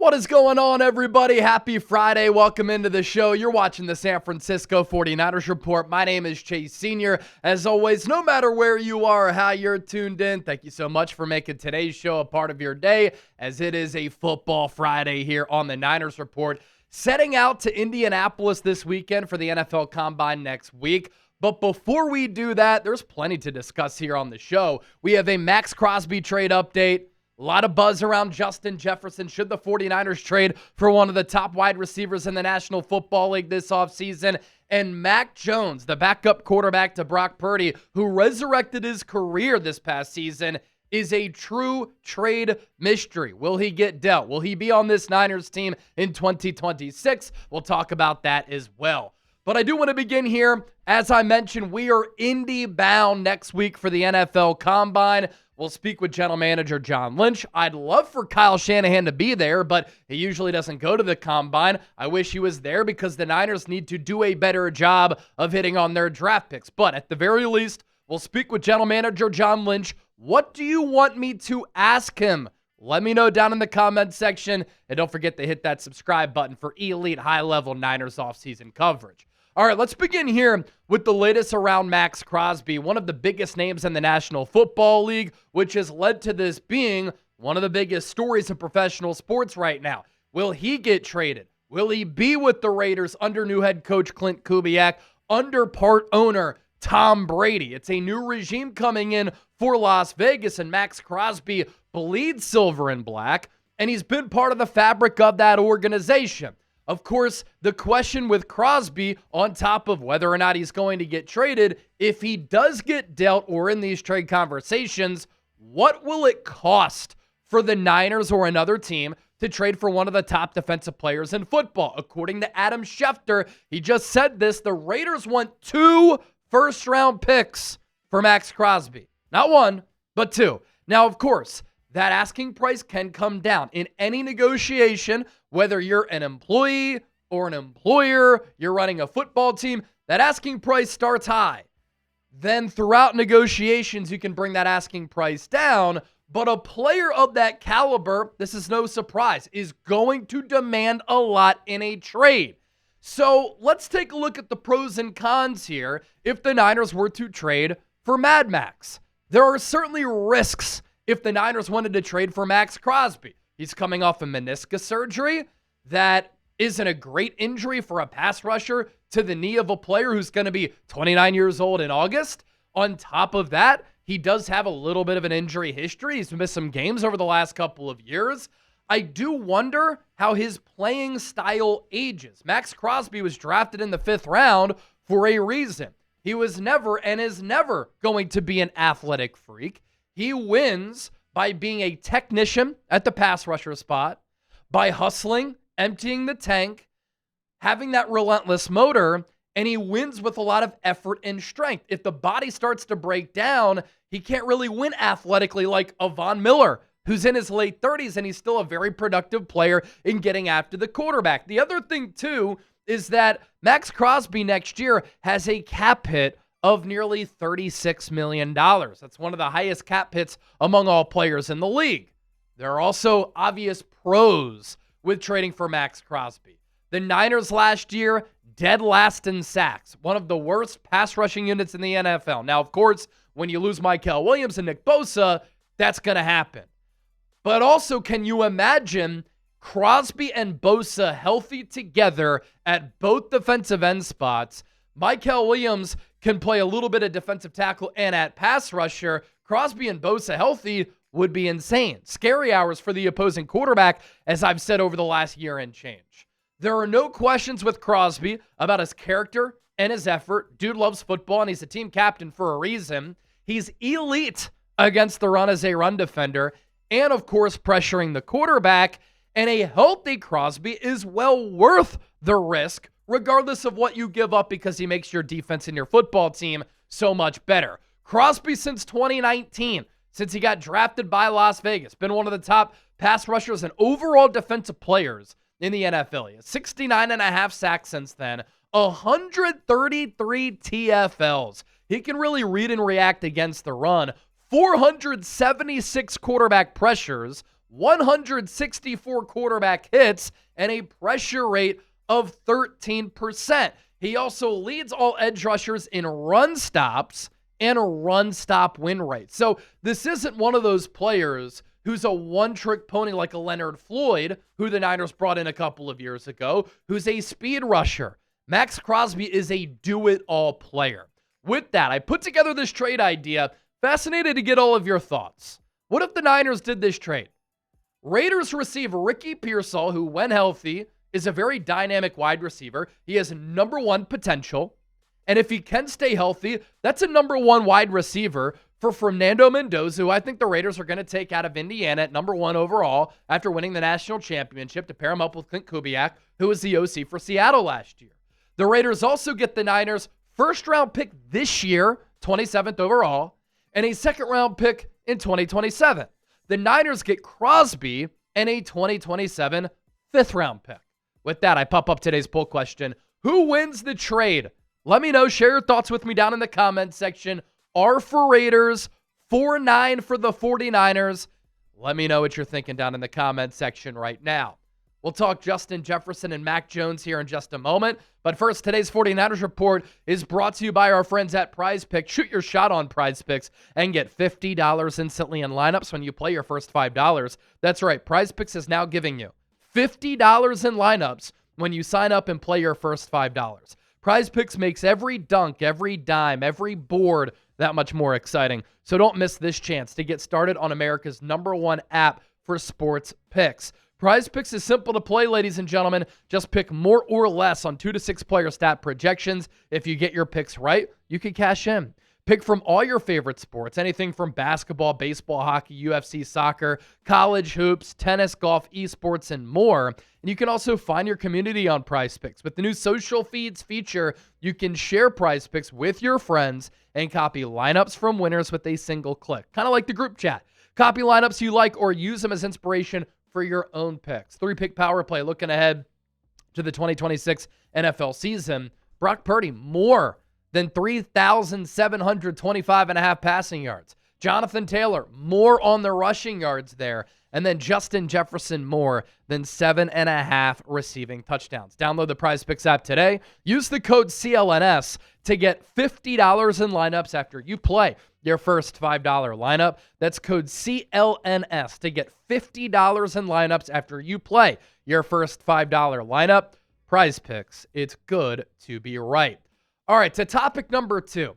What is going on, everybody? Happy Friday. Welcome into the show. You're watching the San Francisco 49ers Report. My name is Chase Sr. As always, no matter where you are or how you're tuned in, thank you so much for making today's show a part of your day, as it is a football Friday here on the Niners Report. Setting out to Indianapolis this weekend for the NFL Combine next week. But before we do that, there's plenty to discuss here on the show. We have a Maxx Crosby trade update. A lot of buzz around Justin Jefferson. Should the 49ers trade for one of the top wide receivers in the National Football League this offseason? And Mac Jones, the backup quarterback to Brock Purdy, who resurrected his career this past season, is a true trade mystery. Will he get dealt? Will he be on this Niners team in 2026? We'll talk about that as well. But I do want to begin here. As I mentioned, we are Indy bound next week for the NFL Combine. We'll speak with General Manager John Lynch. I'd love for Kyle Shanahan to be there, but he usually doesn't go to the Combine. I wish he was there because the Niners need to do a better job of hitting on their draft picks. But at the very least, we'll speak with General Manager John Lynch. What do you want me to ask him? Let me know down in the comment section. And don't forget to hit that subscribe button for elite high-level Niners offseason coverage. All right, let's begin here with the latest around Maxx Crosby, one of the biggest names in the National Football League, which has led to this being one of the biggest stories in professional sports right now. Will he get traded? Will he be with the Raiders under new head coach Clint Kubiak, under part owner Tom Brady? It's a new regime coming in for Las Vegas, and Maxx Crosby bleeds silver and black, and he's been part of the fabric of that organization. Of course, the question with Crosby, on top of whether or not he's going to get traded, if he does get dealt or in these trade conversations, what will it cost for the Niners or another team to trade for one of the top defensive players in football? According to Adam Schefter, he just said this, the Raiders want 2 first-round picks for Maxx Crosby. Not 1, but 2. Now, of course, that asking price can come down. In any negotiation, whether you're an employee or an employer, you're running a football team, that asking price starts high. Then throughout negotiations, you can bring that asking price down. But a player of that caliber, this is no surprise, is going to demand a lot in a trade. So let's take a look at the pros and cons here if the Niners were to trade for Mad Max. There are certainly risks if the Niners wanted to trade for Maxx Crosby. He's coming off a meniscus surgery. That isn't a great injury for a pass rusher to the knee of a player who's going to be 29 years old in August. On top of that, he does have a little bit of an injury history. He's missed some games over the last couple of years. I do wonder how his playing style ages. Maxx Crosby was drafted in the 5th round for a reason. He was never and is never going to be an athletic freak. He wins by being a technician at the pass rusher spot, by hustling, emptying the tank, having that relentless motor, and he wins with a lot of effort and strength. If the body starts to break down, he can't really win athletically like a Von Miller, who's in his late 30s, and he's still a very productive player in getting after the quarterback. The other thing, too, is that Maxx Crosby next year has a cap hit of nearly $36 million. That's one of the highest cap hits among all players in the league. There are also obvious pros with trading for Maxx Crosby. The Niners last year, dead last in sacks, one of the worst pass rushing units in the NFL. Now, of course, when you lose Mykel Williams and Nick Bosa, that's going to happen. But also, can you imagine Crosby and Bosa healthy together at both defensive end spots? Mykel Williams can play a little bit of defensive tackle and at pass rusher. Crosby and Bosa healthy would be insane. Scary hours for the opposing quarterback, as I've said over the last year and change. There are no questions with Crosby about his character and his effort. Dude loves football, and he's a team captain for a reason. He's elite against the run as a run defender, and of course, pressuring the quarterback. And a healthy Crosby is well worth the risk, regardless of what you give up, because he makes your defense and your football team so much better. Crosby, since 2019, since he got drafted by Las Vegas, been one of the top pass rushers and overall defensive players in the NFL. He has 69.5 sacks since then, 133 TFLs. He can really read and react against the run, 476 quarterback pressures, 164 quarterback hits, and a pressure rate of 13%. He also leads all edge rushers in run stops and a run stop win rate. So this isn't one of those players who's a one-trick pony like a Leonard Floyd, who the Niners brought in a couple of years ago, who's a speed rusher. Maxx Crosby is a do-it-all player. With that, I put together this trade idea. Fascinated to get all of your thoughts. What if the Niners did this trade? Raiders receive Ricky Pearsall, who, when healthy, is a very dynamic wide receiver. He has number one potential. And if he can stay healthy, that's a number one wide receiver for Fernando Mendoza, who I think the Raiders are going to take out of Indiana at number one overall after winning the national championship to pair him up with Clint Kubiak, who was the OC for Seattle last year. The Raiders also get the Niners' first-round pick this year, 27th overall, and a second-round pick in 2027. The Niners get Crosby and a 2027 fifth-round pick. With that, I pop up today's poll question. Who wins the trade? Let me know. Share your thoughts with me down in the comments section. R for Raiders, 4-9 for the 49ers. Let me know what you're thinking down in the comments section right now. We'll talk Justin Jefferson and Mac Jones here in just a moment. But first, today's 49ers report is brought to you by our friends at Prize Picks. Shoot your shot on Prize Picks and get $50 instantly in lineups when you play your first $5. That's right. Prize Picks is now giving you $50 in lineups when you sign up and play your first $5. Prize Picks makes every dunk, every dime, every board that much more exciting. So don't miss this chance to get started on America's #1 app for sports picks. Prize Picks is simple to play, ladies and gentlemen. Just pick more or less on 2 to 6 player stat projections. If you get your picks right, you can cash in. Pick from all your favorite sports, anything from basketball, baseball, hockey, UFC, soccer, college hoops, tennis, golf, esports, and more. And you can also find your community on Prize Picks. With the new social feeds feature, you can share Prize Picks with your friends and copy lineups from winners with a single click. Kind of like the group chat. Copy lineups you like or use them as inspiration for your own picks. 3-pick power play looking ahead to the 2026 NFL season. Brock Purdy, more than 3,725.5 passing yards. Jonathan Taylor, more on the rushing yards there. And then Justin Jefferson, more than 7.5 receiving touchdowns. Download the Prize Picks app today. Use the code CLNS to get $50 in lineups after you play your first $5 lineup. That's code CLNS to get $50 in lineups after you play your first $5 lineup. Prize Picks, it's good to be right. All right, to topic number 2.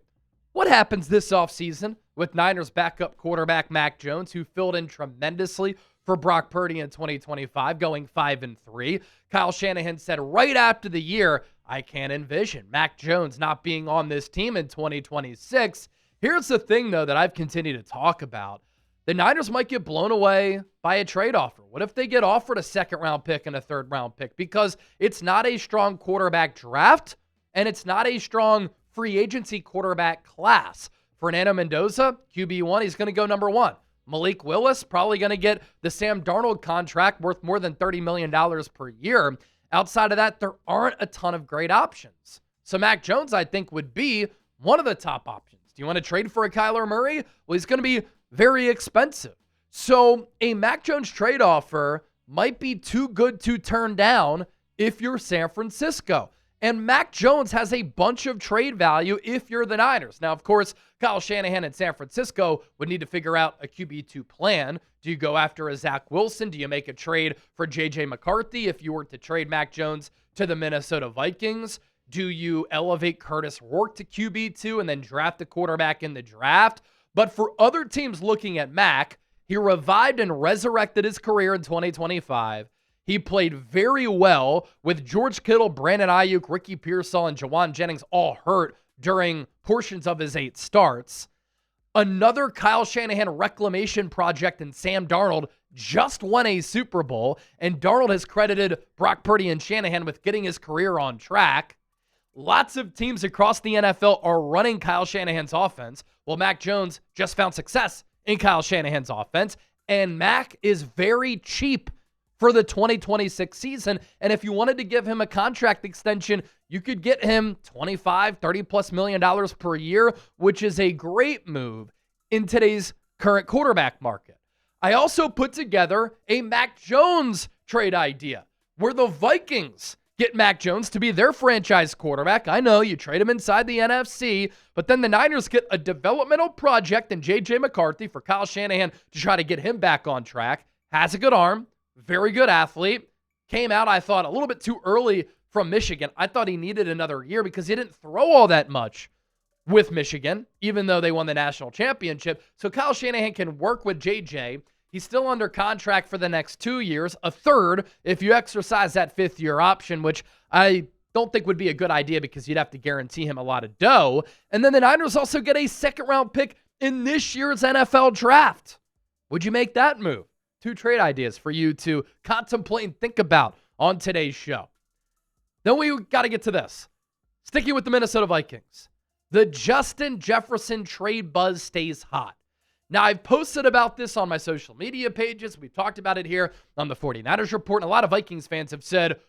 What happens this offseason with Niners backup quarterback Mac Jones, who filled in tremendously for Brock Purdy in 2025, going 5-3. Kyle Shanahan said right after the year, I can't envision Mac Jones not being on this team in 2026. Here's the thing, though, that I've continued to talk about. The Niners might get blown away by a trade offer. What if they get offered a second-round pick and a third-round pick? Because it's not a strong quarterback draft, and it's not a strong free agency quarterback class. Fernando Mendoza, QB1, he's going to go number 1. Malik Willis, probably going to get the Sam Darnold contract worth more than $30 million per year. Outside of that, there aren't a ton of great options. So Mac Jones, I think, would be one of the top options. Do you want to trade for a Kyler Murray? Well, he's going to be very expensive. So a Mac Jones trade offer might be too good to turn down if you're San Francisco. And Mac Jones has a bunch of trade value if you're the Niners. Now, of course, Kyle Shanahan in San Francisco would need to figure out a QB2 plan. Do you go after a Zach Wilson? Do you make a trade for J.J. McCarthy if you were to trade Mac Jones to the Minnesota Vikings? Do you elevate Curtis Rourke to QB2 and then draft a quarterback in the draft? But for other teams looking at Mac, he revived and resurrected his career in 2025. He played very well with George Kittle, Brandon Ayuk, Ricky Pearsall, and Jawan Jennings all hurt during portions of his 8 starts. Another Kyle Shanahan reclamation project in Sam Darnold just won a Super Bowl, and Darnold has credited Brock Purdy and Shanahan with getting his career on track. Lots of teams across the NFL are running Kyle Shanahan's offense. Well, Mac Jones just found success in Kyle Shanahan's offense, and Mac is very cheap for the 2026 season. And if you wanted to give him a contract extension, you could get him $25, $30+ million per year, which is a great move in today's current quarterback market. I also put together a Mac Jones trade idea where the Vikings get Mac Jones to be their franchise quarterback. I know you trade him inside the NFC, but then the Niners get a developmental project in J.J. McCarthy for Kyle Shanahan to try to get him back on track. Has a good arm, very good athlete. Came out, I thought, a little bit too early from Michigan. I thought he needed another year because he didn't throw all that much with Michigan, even though they won the national championship. So Kyle Shanahan can work with J.J. He's still under contract for the next 2 years, a third if you exercise that fifth-year option, which I don't think would be a good idea because you'd have to guarantee him a lot of dough. And then the Niners also get a second-round pick in this year's NFL draft. Would you make that move? 2 trade ideas for you to contemplate and think about on today's show. Then we got to get to this. Sticking with the Minnesota Vikings. The Justin Jefferson trade buzz stays hot. Now, I've posted about this on my social media pages. We've talked about it here on the 49ers Report, and a lot of Vikings fans have said,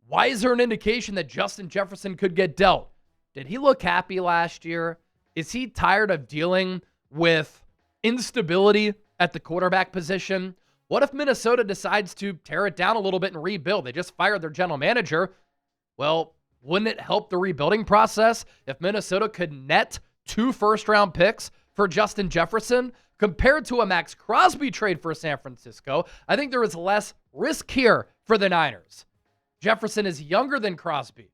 why is there an indication that Justin Jefferson could get dealt? Did he look happy last year? Is he tired of dealing with instability at the quarterback position? What if Minnesota decides to tear it down a little bit and rebuild? They just fired their general manager. Well, wouldn't it help the rebuilding process if Minnesota could net 2 first-round picks for Justin Jefferson compared to a Maxx Crosby trade for San Francisco? I think there is less risk here for the Niners. Jefferson is younger than Crosby,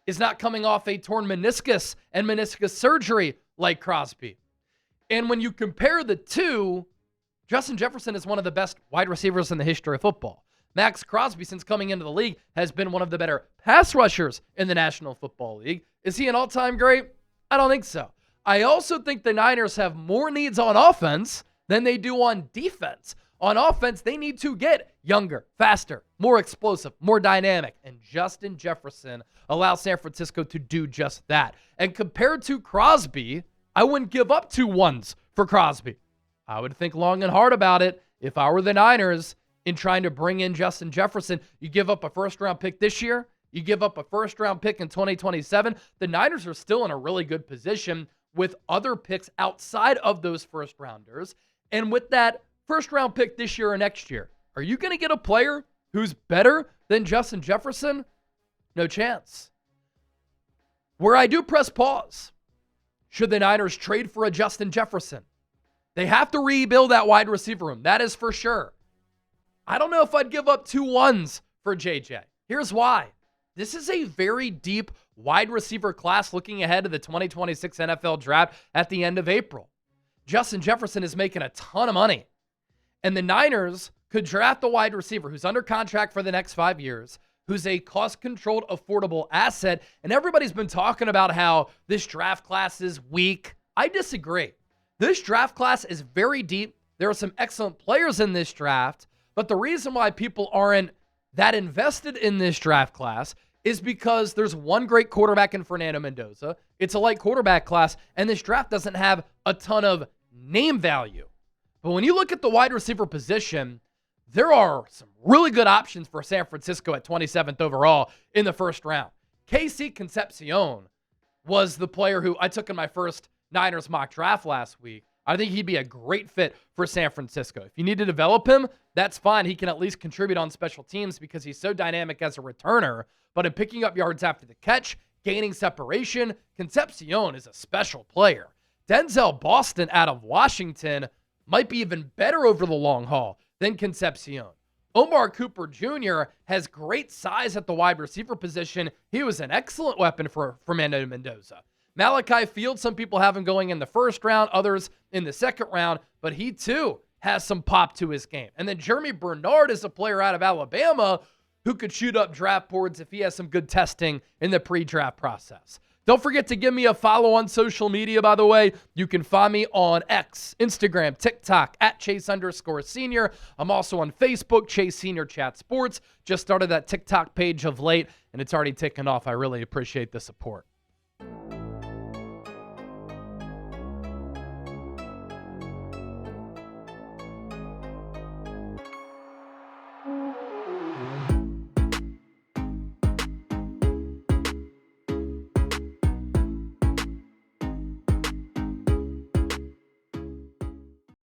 is not coming off a torn meniscus and meniscus surgery like Crosby. And when you compare the two, Justin Jefferson is one of the best wide receivers in the history of football. Maxx Crosby, since coming into the league, has been one of the better pass rushers in the National Football League. Is he an all-time great? I don't think so. I also think the Niners have more needs on offense than they do on defense. On offense, they need to get younger, faster, more explosive, more dynamic. And Justin Jefferson allows San Francisco to do just that. And compared to Crosby, I wouldn't give up 2 ones for Crosby. I would think long and hard about it if I were the Niners in trying to bring in Justin Jefferson. You give up a first-round pick this year. You give up a first-round pick in 2027. The Niners are still in a really good position with other picks outside of those first-rounders. And with that first-round pick this year or next year, are you going to get a player who's better than Justin Jefferson? No chance. Where I do press pause, should the Niners trade for a Justin Jefferson? They have to rebuild that wide receiver room. That is for sure. I don't know if I'd give up 2 ones for JJ. Here's why. This is a very deep wide receiver class looking ahead to the 2026 NFL draft at the end of April. Justin Jefferson is making a ton of money. And the Niners could draft a wide receiver who's under contract for the next 5 years, who's a cost-controlled, affordable asset. And everybody's been talking about how this draft class is weak. I disagree. This draft class is very deep. There are some excellent players in this draft. But the reason why people aren't that invested in this draft class is because there's one great quarterback in Fernando Mendoza. It's a light quarterback class, and this draft doesn't have a ton of name value. But when you look at the wide receiver position, there are some really good options for San Francisco at 27th overall in the first round. KC Concepcion was the player who I took in my first Niners mock draft last week. I think he'd be a great fit for San Francisco. If you need to develop him, that's fine. He can at least contribute on special teams because he's so dynamic as a returner. But in picking up yards after the catch, gaining separation, Concepcion is a special player. Denzel Boston out of Washington might be even better over the long haul than Concepcion. Omar Cooper Jr. has great size at the wide receiver position. He was an excellent weapon for Fernando Mendoza. Malachi Field, some people have him going in the first round, others in the second round, but he too has some pop to his game. And then Jeremy Bernard is a player out of Alabama who could shoot up draft boards if he has some good testing in the pre-draft process. Don't forget to give me a follow on social media, by the way. You can find me on X, Instagram, TikTok, at Chase_Senior. I'm also on Facebook, Chase Senior Chat Sports. Just started that TikTok page of late, and it's already taken off. I really appreciate the support.